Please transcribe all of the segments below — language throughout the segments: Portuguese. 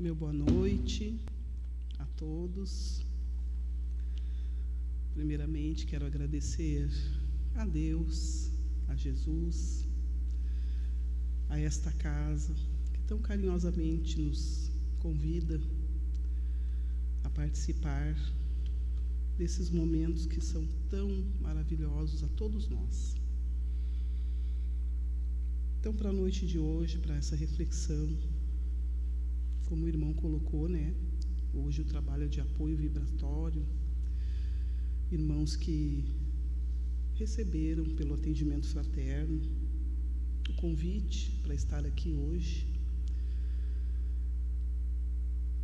Meu boa noite a todos. Primeiramente, quero agradecer a Deus, a Jesus, a esta casa que tão carinhosamente nos convida a participar desses momentos que são tão maravilhosos a todos nós. Então, para a noite de hoje, para essa reflexão, como o irmão colocou, hoje o trabalho é de apoio vibratório, irmãos que receberam pelo atendimento fraterno o convite para estar aqui hoje.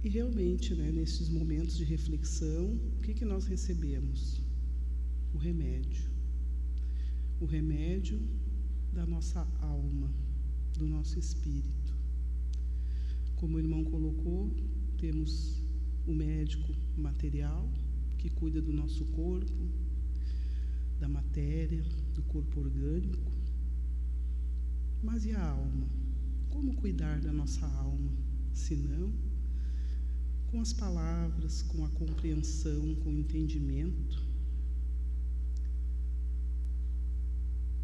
E realmente, nesses momentos de reflexão, o que nós recebemos? O remédio da nossa alma, do nosso espírito. Como o irmão colocou, temos o médico material, que cuida do nosso corpo, da matéria, do corpo orgânico. Mas e a alma? Como cuidar da nossa alma? Se não, com as palavras, com a compreensão, com o entendimento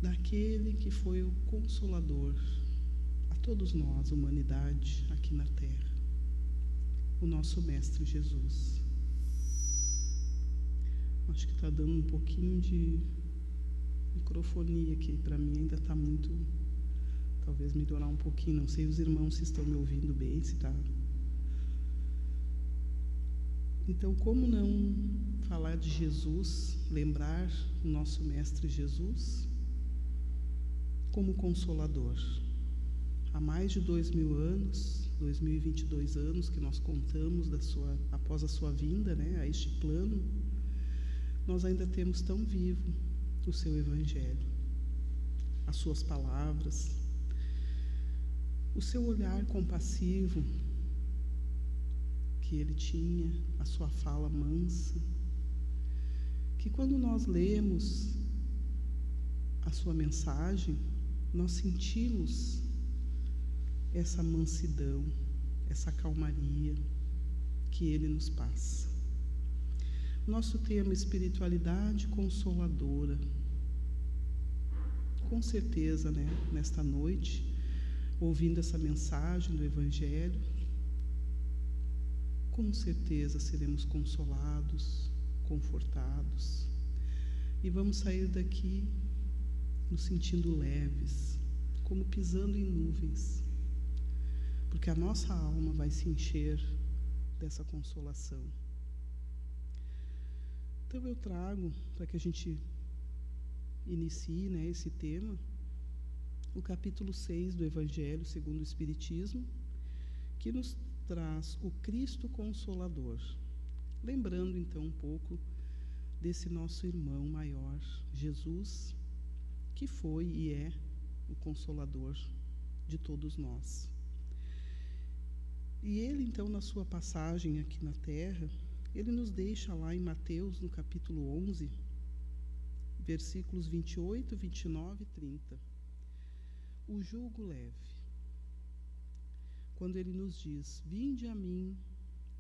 daquele que foi o Consolador a todos nós, humanidade, aqui na Terra, o nosso Mestre Jesus. Acho que está dando um pouquinho de microfonia aqui, para mim ainda está muito, talvez melhorar um pouquinho, não sei os irmãos se estão me ouvindo bem, se está. Então, como não falar de Jesus, lembrar o nosso Mestre Jesus como Consolador. Há mais de 2000 anos, 2022 anos que nós contamos após a sua vinda, a este plano, nós ainda temos tão vivo o seu Evangelho, as suas palavras, o seu olhar compassivo que ele tinha, a sua fala mansa, que quando nós lemos a sua mensagem, nós sentimos essa mansidão, essa calmaria que ele nos passa. Nosso tema, espiritualidade consoladora. Com certeza, nesta noite, ouvindo essa mensagem do Evangelho, com certeza seremos consolados, confortados, e vamos sair daqui nos sentindo leves, como pisando em nuvens, porque a nossa alma vai se encher dessa consolação. Então eu trago, para que a gente inicie esse tema, o capítulo 6 do Evangelho segundo o Espiritismo, que nos traz o Cristo Consolador. Lembrando então um pouco desse nosso irmão maior, Jesus, que foi e é o Consolador de todos nós. E ele, então, na sua passagem aqui na Terra, ele nos deixa lá em Mateus, no capítulo 11, versículos 28, 29 e 30, o jugo leve. Quando ele nos diz: vinde a mim,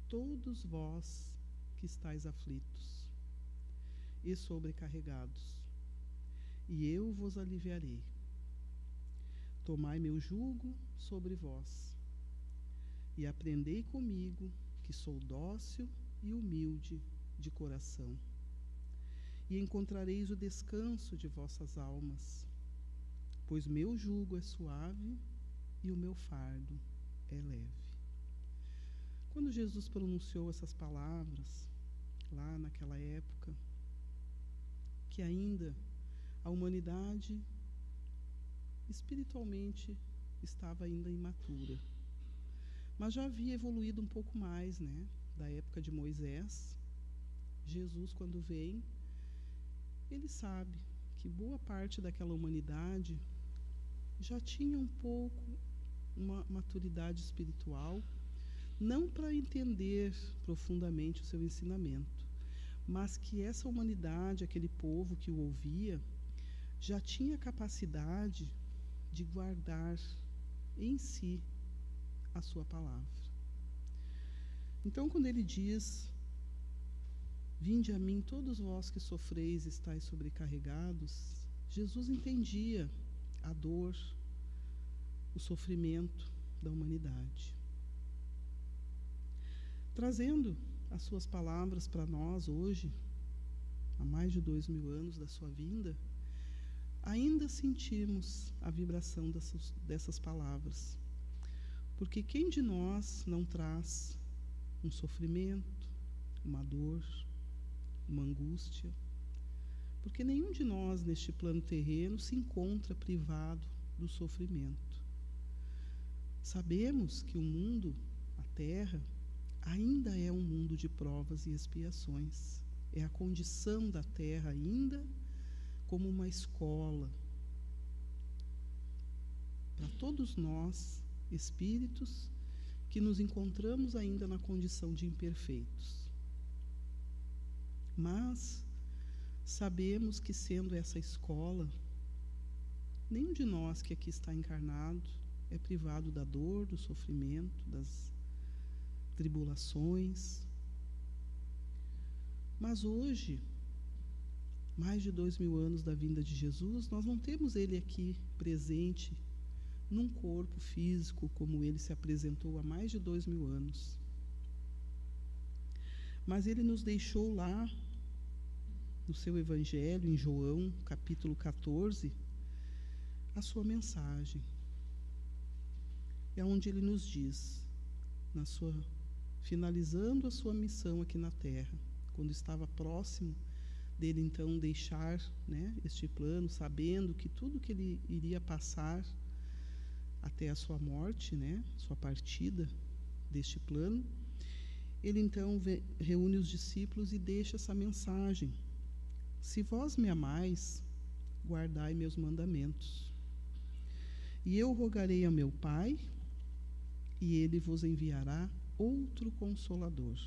todos vós que estáis aflitos e sobrecarregados, e eu vos aliviarei. Tomai meu jugo sobre vós, e aprendei comigo, que sou dócil e humilde de coração, e encontrareis o descanso de vossas almas, pois meu jugo é suave e o meu fardo é leve. Quando Jesus pronunciou essas palavras, lá naquela época, que ainda a humanidade espiritualmente estava ainda imatura, mas já havia evoluído um pouco mais, da época de Moisés. Jesus, quando vem, ele sabe que boa parte daquela humanidade já tinha um pouco uma maturidade espiritual, não para entender profundamente o seu ensinamento, mas que essa humanidade, aquele povo que o ouvia, já tinha capacidade de guardar em si a sua palavra. Então, quando ele diz: vinde a mim todos vós que sofreis e estáis sobrecarregados, Jesus entendia a dor, o sofrimento da humanidade. Trazendo as suas palavras para nós hoje, há mais de 2000 anos da sua vinda, ainda sentimos a vibração dessas palavras. Porque quem de nós não traz um sofrimento, uma dor, uma angústia? Porque nenhum de nós neste plano terreno se encontra privado do sofrimento. Sabemos que o mundo, a Terra, ainda é um mundo de provas e expiações. É a condição da Terra ainda como uma escola para todos nós, espíritos, que nos encontramos ainda na condição de imperfeitos. Mas sabemos que, sendo essa escola, nenhum de nós que aqui está encarnado é privado da dor, do sofrimento, das tribulações. Mas hoje, mais de 2000 anos da vinda de Jesus, nós não temos ele aqui presente num corpo físico como ele se apresentou há mais de 2000 anos. Mas ele nos deixou lá, no seu Evangelho, em João, capítulo 14, a sua mensagem. É onde ele nos diz, finalizando a sua missão aqui na Terra, quando estava próximo dele então deixar, né, este plano, sabendo que tudo que ele iria passar até a sua morte, né, sua partida deste plano, ele então reúne os discípulos e deixa essa mensagem: se vós me amais, guardai meus mandamentos. E eu rogarei a meu Pai, e ele vos enviará outro Consolador,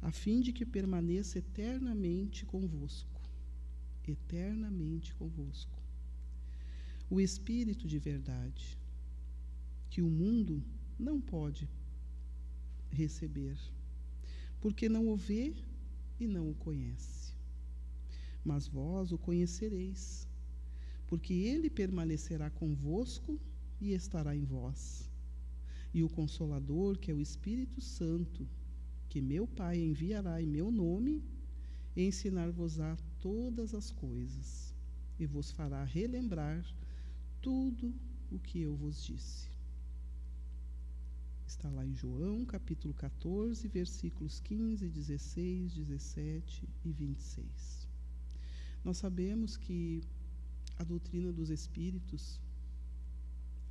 a fim de que permaneça eternamente convosco. Eternamente convosco. O Espírito de verdade, que o mundo não pode receber, porque não o vê e não o conhece. Mas vós o conhecereis, porque ele permanecerá convosco e estará em vós. E o Consolador, que é o Espírito Santo, que meu Pai enviará em meu nome, ensinar-vos-á todas as coisas, e vos fará relembrar tudo o que eu vos disse. Está lá em João, capítulo 14, versículos 15, 16, 17 e 26. Nós sabemos que a doutrina dos espíritos,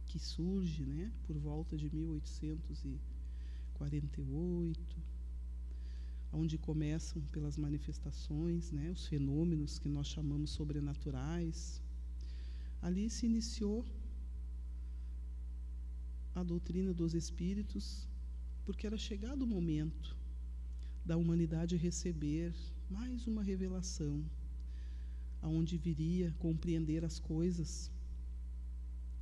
que surge, né, por volta de 1848, onde começam pelas manifestações, né, os fenômenos que nós chamamos sobrenaturais. Ali se iniciou a doutrina dos espíritos, porque era chegado o momento da humanidade receber mais uma revelação, aonde viria compreender as coisas.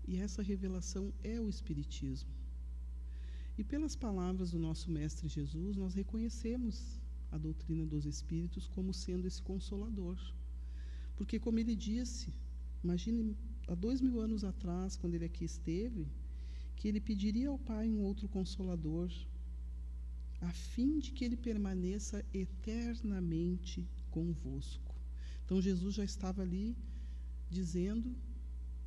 E essa revelação é o Espiritismo. E pelas palavras do nosso Mestre Jesus, nós reconhecemos a doutrina dos Espíritos como sendo esse Consolador. Porque, como ele disse, imagine, há 2000 anos atrás, quando ele aqui esteve, que ele pediria ao Pai um outro Consolador, a fim de que ele permaneça eternamente convosco. Então, Jesus já estava ali dizendo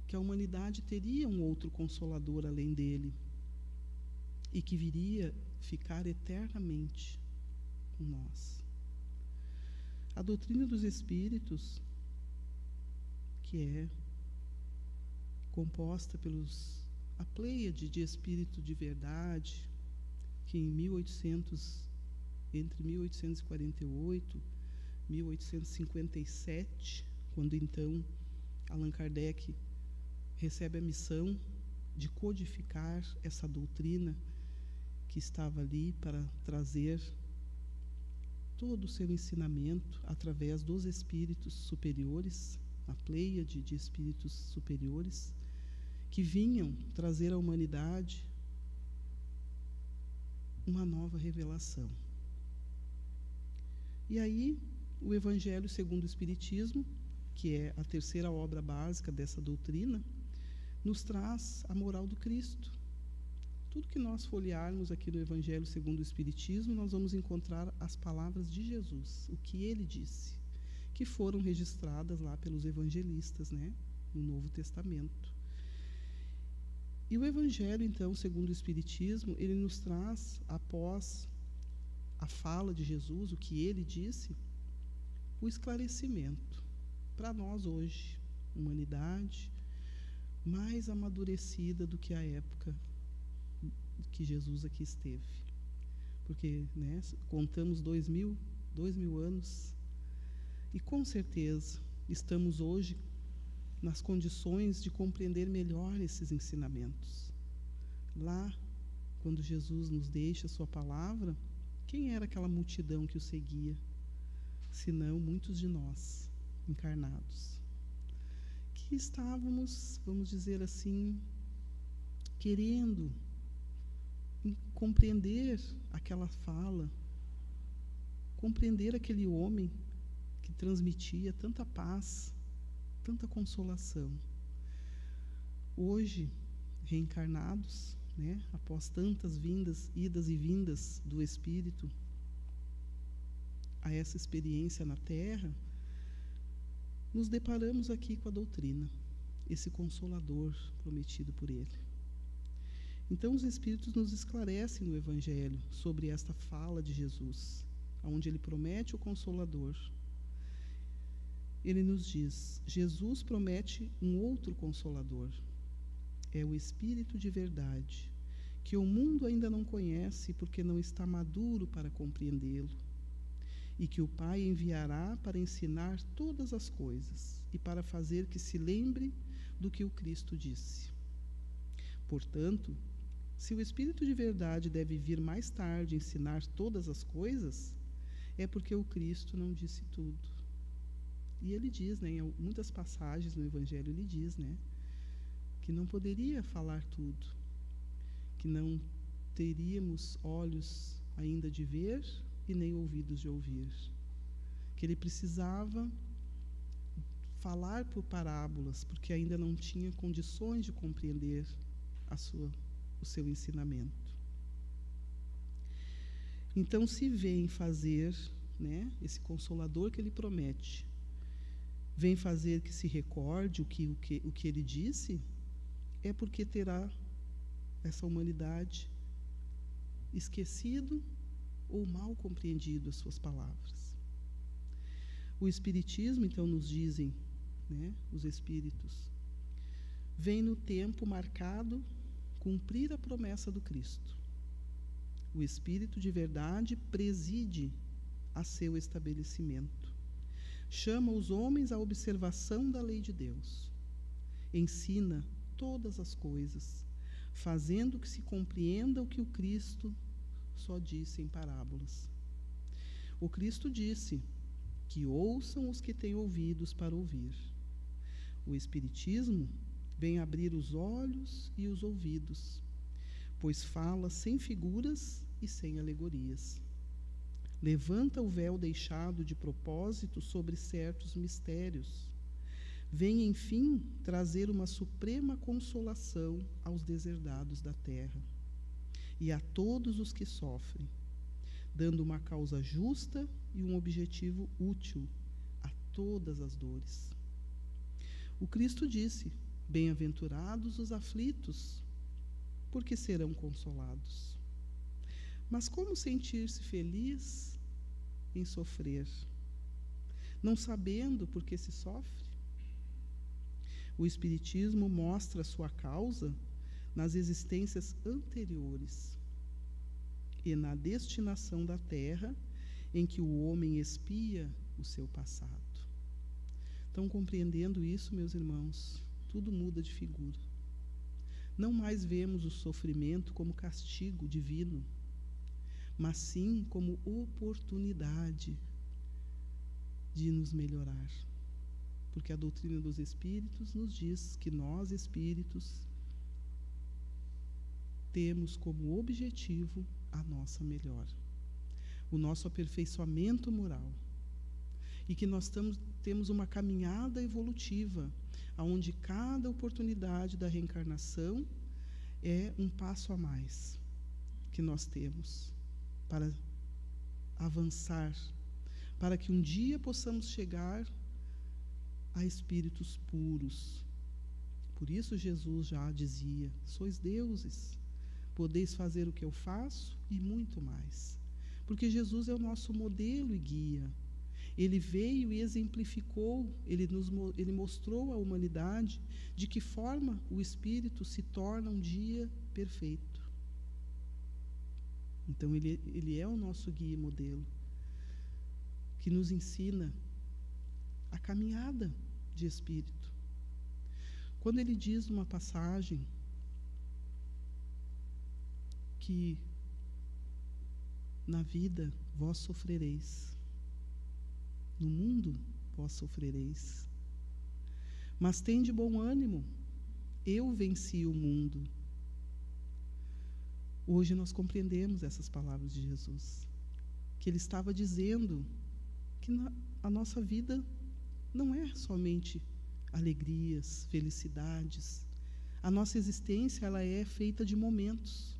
que a humanidade teria um outro Consolador além dele, e que viria ficar eternamente com nós. A doutrina dos Espíritos, que é composta a pleiade de Espírito de verdade, que entre 1848 e 1857, quando então Allan Kardec recebe a missão de codificar essa doutrina que estava ali para trazer todo o seu ensinamento através dos espíritos superiores, a pleiade de espíritos superiores, que vinham trazer à humanidade uma nova revelação. E aí, o Evangelho segundo o Espiritismo, que é a terceira obra básica dessa doutrina, nos traz a moral do Cristo. Tudo que nós folhearmos aqui no Evangelho segundo o Espiritismo, nós vamos encontrar as palavras de Jesus, o que ele disse, que foram registradas lá pelos evangelistas, né, no Novo Testamento. E o Evangelho, então, segundo o Espiritismo, ele nos traz, após a fala de Jesus, o que ele disse, o esclarecimento para nós hoje, humanidade, mais amadurecida do que a época que Jesus aqui esteve. Porque, né, contamos 2000 anos e com certeza estamos hoje nas condições de compreender melhor esses ensinamentos. Lá, quando Jesus nos deixa a sua palavra, quem era aquela multidão que o seguia? Senão muitos de nós, encarnados, que estávamos, vamos dizer assim, querendo compreender aquela fala, compreender aquele homem que transmitia tanta paz, tanta consolação. Hoje, reencarnados, né, após tantas idas e vindas do Espírito a essa experiência na Terra, nos deparamos aqui com a doutrina, esse Consolador prometido por Ele. Então, os Espíritos nos esclarecem no Evangelho sobre esta fala de Jesus, onde Ele promete o Consolador. Ele nos diz, Jesus promete um outro Consolador. É o Espírito de verdade, que o mundo ainda não conhece porque não está maduro para compreendê-lo, e que o Pai enviará para ensinar todas as coisas e para fazer que se lembre do que o Cristo disse. Portanto, se o Espírito de verdade deve vir mais tarde ensinar todas as coisas, é porque o Cristo não disse tudo. E ele diz, né, em muitas passagens no Evangelho, ele diz, né, que não poderia falar tudo, que não teríamos olhos ainda de ver e nem ouvidos de ouvir, que ele precisava falar por parábolas, porque ainda não tinha condições de compreender o seu ensinamento. Então, se vem fazer, né, esse Consolador que ele promete, vem fazer que se recorde o que ele disse, é porque terá essa humanidade esquecido ou mal compreendido as suas palavras. O Espiritismo, então, nos dizem, né, os Espíritos, vem no tempo marcado cumprir a promessa do Cristo. O Espírito de verdade preside a seu estabelecimento. Chama os homens à observação da lei de Deus. Ensina todas as coisas, fazendo que se compreenda o que o Cristo só disse em parábolas. O Cristo disse que ouçam os que têm ouvidos para ouvir. O Espiritismo vem abrir os olhos e os ouvidos, pois fala sem figuras e sem alegorias. Levanta o véu deixado de propósito sobre certos mistérios. Vem, enfim, trazer uma suprema consolação aos deserdados da terra e a todos os que sofrem, dando uma causa justa e um objetivo útil a todas as dores. O Cristo disse: bem-aventurados os aflitos, porque serão consolados. Mas como sentir-se feliz em sofrer, não sabendo por que se sofre? O Espiritismo mostra sua causa nas existências anteriores e na destinação da Terra em que o homem expia o seu passado. Então, compreendendo isso, meus irmãos, tudo muda de figura. Não mais vemos o sofrimento como castigo divino, mas sim como oportunidade de nos melhorar. Porque a doutrina dos Espíritos nos diz que nós, Espíritos, temos como objetivo a nossa melhora, o nosso aperfeiçoamento moral, e que nós temos uma caminhada evolutiva, onde cada oportunidade da reencarnação é um passo a mais que nós temos para avançar, para que um dia possamos chegar a espíritos puros. Por isso Jesus já dizia: sois deuses, podeis fazer o que eu faço e muito mais. Porque Jesus é o nosso modelo e guia. Ele veio e exemplificou, ele mostrou à humanidade de que forma o espírito se torna um dia perfeito. Então ele é o nosso guia e modelo, que nos ensina a caminhada de espírito. Quando ele diz numa passagem que na vida vós sofrereis, no mundo vós sofrereis, mas tende bom ânimo, eu venci o mundo. Hoje nós compreendemos essas palavras de Jesus, que ele estava dizendo que a nossa vida não é somente alegrias, felicidades. A nossa existência, ela é feita de momentos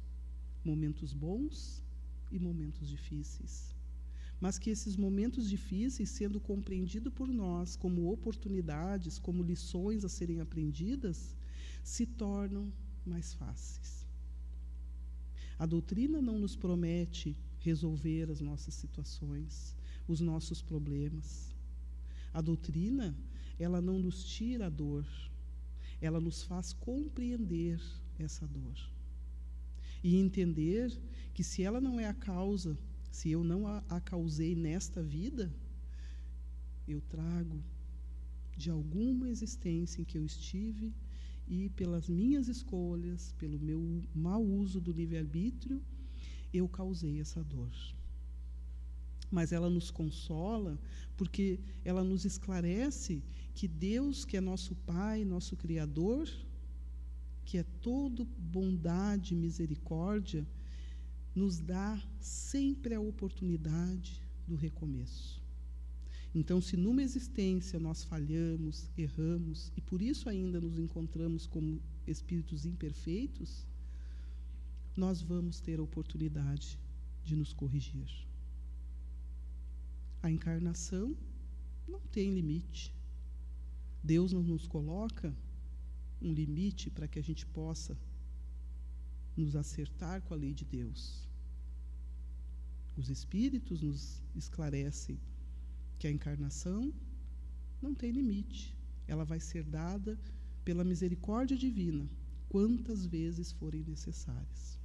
bons e momentos difíceis. Mas que esses momentos difíceis, sendo compreendidos por nós como oportunidades, como lições a serem aprendidas, se tornam mais fáceis. A doutrina não nos promete resolver as nossas situações, os nossos problemas. A doutrina, ela não nos tira a dor, ela nos faz compreender essa dor. E entender que se ela não é a causa, se eu não a causei nesta vida, eu trago de alguma existência em que eu estive e pelas minhas escolhas, pelo meu mau uso do livre-arbítrio, eu causei essa dor. Mas ela nos consola porque ela nos esclarece que Deus, que é nosso Pai, nosso Criador, que é todo bondade e misericórdia, nos dá sempre a oportunidade do recomeço. Então, se numa existência nós falhamos, erramos, e por isso ainda nos encontramos como espíritos imperfeitos, nós vamos ter a oportunidade de nos corrigir. A encarnação não tem limite. Deus não nos coloca um limite para que a gente possa nos acertar com a lei de Deus. Os espíritos nos esclarecem que a encarnação não tem limite. Ela vai ser dada pela misericórdia divina, quantas vezes forem necessárias,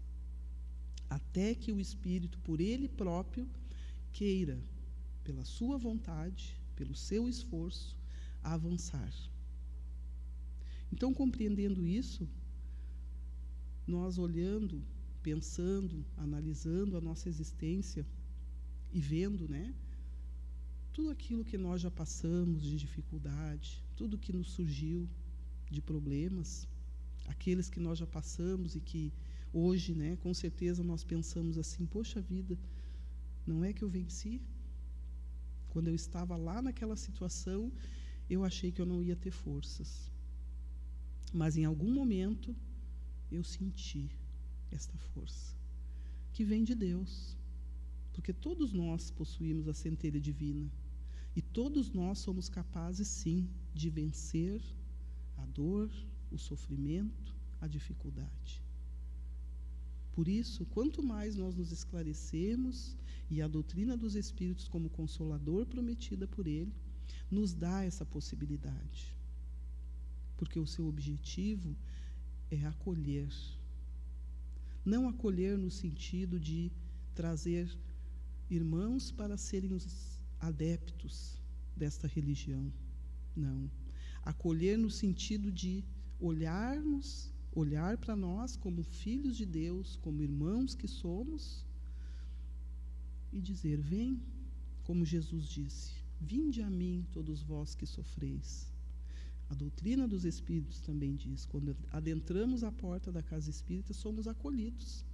até que o espírito, por ele próprio, queira, pela sua vontade, pelo seu esforço, avançar. Então, compreendendo isso, nós olhando, pensando, analisando a nossa existência e vendo, tudo aquilo que nós já passamos de dificuldade, tudo que nos surgiu de problemas, aqueles que nós já passamos e que hoje, com certeza nós pensamos assim: poxa vida, não é que eu venci? Quando eu estava lá naquela situação, eu achei que eu não ia ter forças. Mas em algum momento eu senti esta força, que vem de Deus. Porque todos nós possuímos a centelha divina. E todos nós somos capazes, sim, de vencer a dor, o sofrimento, a dificuldade. Por isso, quanto mais nós nos esclarecemos, e a doutrina dos Espíritos, como consolador prometida por Ele, nos dá essa possibilidade. Porque o seu objetivo é acolher. Não acolher no sentido de trazer irmãos para serem os adeptos desta religião. Não. Acolher no sentido de olhar para nós como filhos de Deus, como irmãos que somos, e dizer: vem, como Jesus disse, vinde a mim todos vós que sofreis. A doutrina dos espíritos também diz, quando adentramos a porta da casa espírita, somos acolhidos.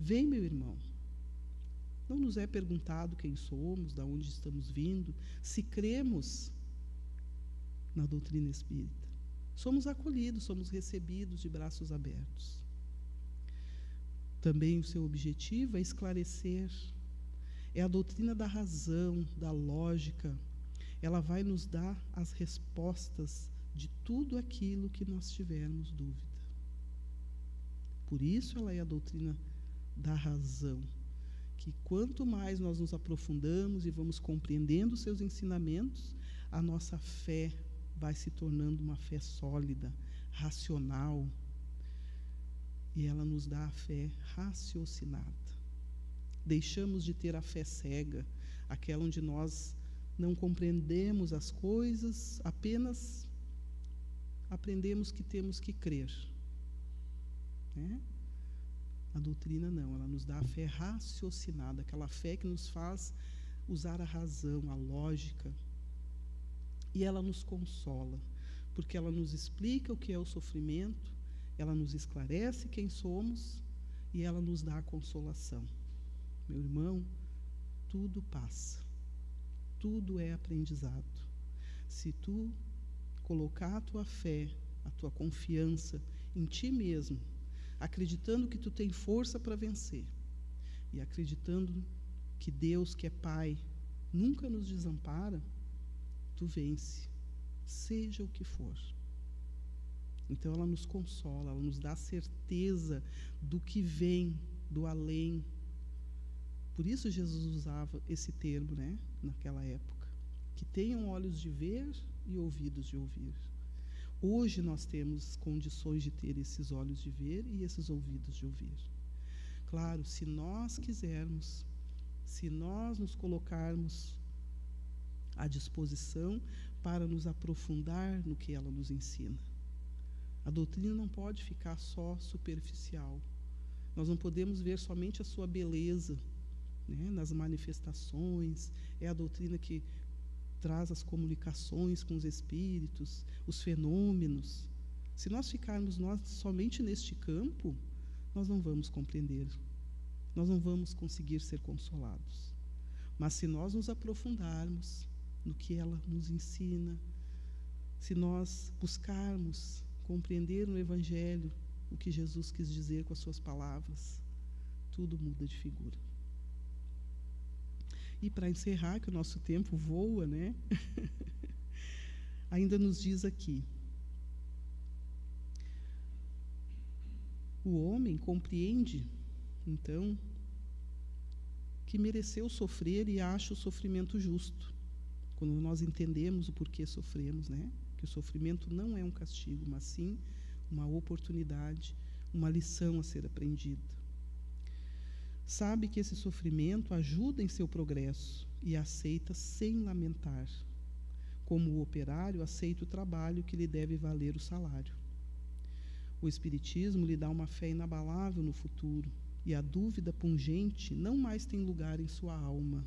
Vem, meu irmão. Não nos é perguntado quem somos, de onde estamos vindo, se cremos na doutrina espírita. Somos acolhidos, somos recebidos de braços abertos. Também o seu objetivo é esclarecer. É a doutrina da razão, da lógica. Ela vai nos dar as respostas de tudo aquilo que nós tivermos dúvida. Por isso ela é a doutrina da razão, que quanto mais nós nos aprofundamos e vamos compreendendo os seus ensinamentos, a nossa fé vai se tornando uma fé sólida, racional, e ela nos dá a fé raciocinada. Deixamos de ter a fé cega, aquela onde nós não compreendemos as coisas, apenas aprendemos que temos que crer, né? A doutrina não, ela nos dá a fé raciocinada, aquela fé que nos faz usar a razão, a lógica, e ela nos consola, porque ela nos explica o que é o sofrimento, ela nos esclarece quem somos e ela nos dá a consolação. Meu irmão, tudo passa, tudo é aprendizado. Se tu colocar a tua fé, a tua confiança em ti mesmo, acreditando que tu tem força para vencer e acreditando que Deus, que é Pai, nunca nos desampara, tu vence, seja o que for. Então ela nos consola, ela nos dá a certeza do que vem, do além. Por isso Jesus usava esse termo, né, naquela época, que tenham olhos de ver e ouvidos de ouvir. Hoje nós temos condições de ter esses olhos de ver e esses ouvidos de ouvir. Claro, se nós quisermos, se nós nos colocarmos à disposição para nos aprofundar no que ela nos ensina. A doutrina não pode ficar só superficial. Nós não podemos ver somente a sua beleza, né, nas manifestações. É a doutrina que traz as comunicações com os espíritos, os fenômenos. Se nós ficarmos somente neste campo, nós não vamos compreender, nós não vamos conseguir ser consolados. Mas se nós nos aprofundarmos no que ela nos ensina, se nós buscarmos compreender no Evangelho o que Jesus quis dizer com as suas palavras, tudo muda de figura. E para encerrar, que o nosso tempo voa, né? Ainda nos diz aqui: o homem compreende, então, que mereceu sofrer e acha o sofrimento justo. Quando nós entendemos o porquê sofremos, né? Que o sofrimento não é um castigo, mas sim uma oportunidade, uma lição a ser aprendida. Sabe que esse sofrimento ajuda em seu progresso e aceita sem lamentar. Como o operário aceita o trabalho que lhe deve valer o salário. O Espiritismo lhe dá uma fé inabalável no futuro, e a dúvida pungente não mais tem lugar em sua alma.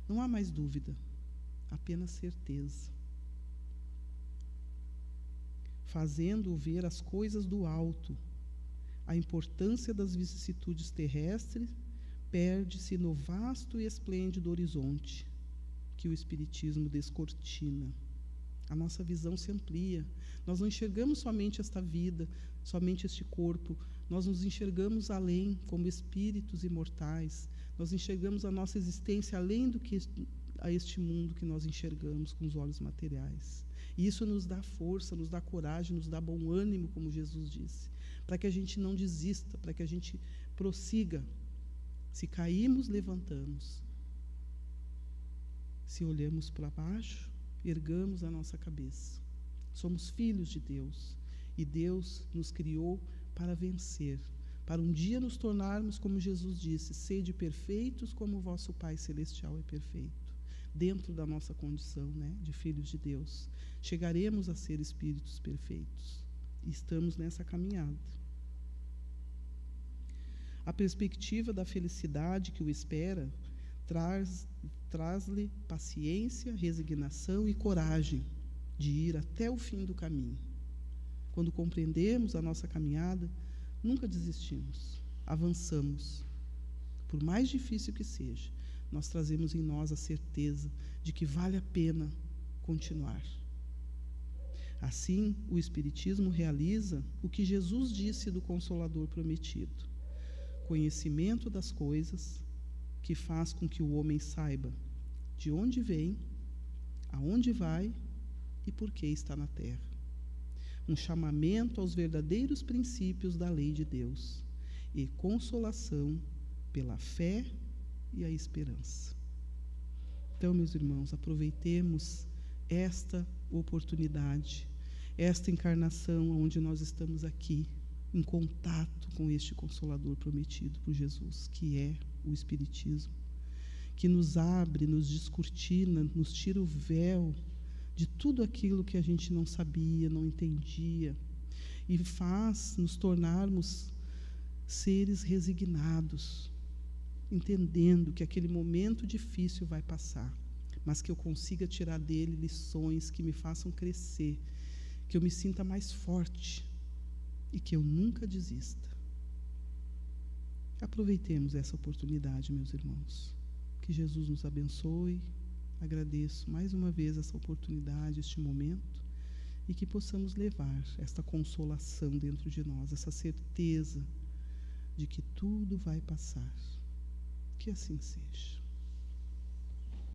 Não há mais dúvida, apenas certeza. Fazendo-o ver as coisas do alto, a importância das vicissitudes terrestres perde-se no vasto e esplêndido horizonte que o Espiritismo descortina. A nossa visão se amplia. Nós não enxergamos somente esta vida, somente este corpo. Nós nos enxergamos além, como espíritos imortais. Nós enxergamos a nossa existência além do que a este mundo que nós enxergamos com os olhos materiais. E isso nos dá força, nos dá coragem, nos dá bom ânimo, como Jesus disse, para que a gente não desista, para que a gente prossiga. Se caímos, levantamos. Se olhamos para baixo, ergamos a nossa cabeça. Somos filhos de Deus, e Deus nos criou para vencer, para um dia nos tornarmos, como Jesus disse, sede perfeitos como o vosso Pai Celestial é perfeito. Dentro da nossa condição, né, de filhos de Deus, chegaremos a ser espíritos perfeitos. E estamos nessa caminhada. A perspectiva da felicidade que o espera traz-lhe paciência, resignação e coragem de ir até o fim do caminho. Quando compreendemos a nossa caminhada, nunca desistimos, avançamos. Por mais difícil que seja, nós trazemos em nós a certeza de que vale a pena continuar. Assim, o Espiritismo realiza o que Jesus disse do Consolador prometido: conhecimento das coisas, que faz com que o homem saiba de onde vem, aonde vai e por que está na terra. Um chamamento aos verdadeiros princípios da lei de Deus e consolação pela fé e a esperança. Então, meus irmãos, aproveitemos esta oportunidade, esta encarnação onde nós estamos aqui, em contato com este Consolador prometido por Jesus, que é o Espiritismo, que nos abre, nos descortina, nos tira o véu de tudo aquilo que a gente não sabia, não entendia, e faz nos tornarmos seres resignados, entendendo que aquele momento difícil vai passar, mas que eu consiga tirar dele lições que me façam crescer, que eu me sinta mais forte e que eu nunca desista. Aproveitemos essa oportunidade, meus irmãos. Que Jesus nos abençoe. Agradeço mais uma vez essa oportunidade, este momento, e que possamos levar esta consolação dentro de nós, essa certeza de que tudo vai passar. Que assim seja.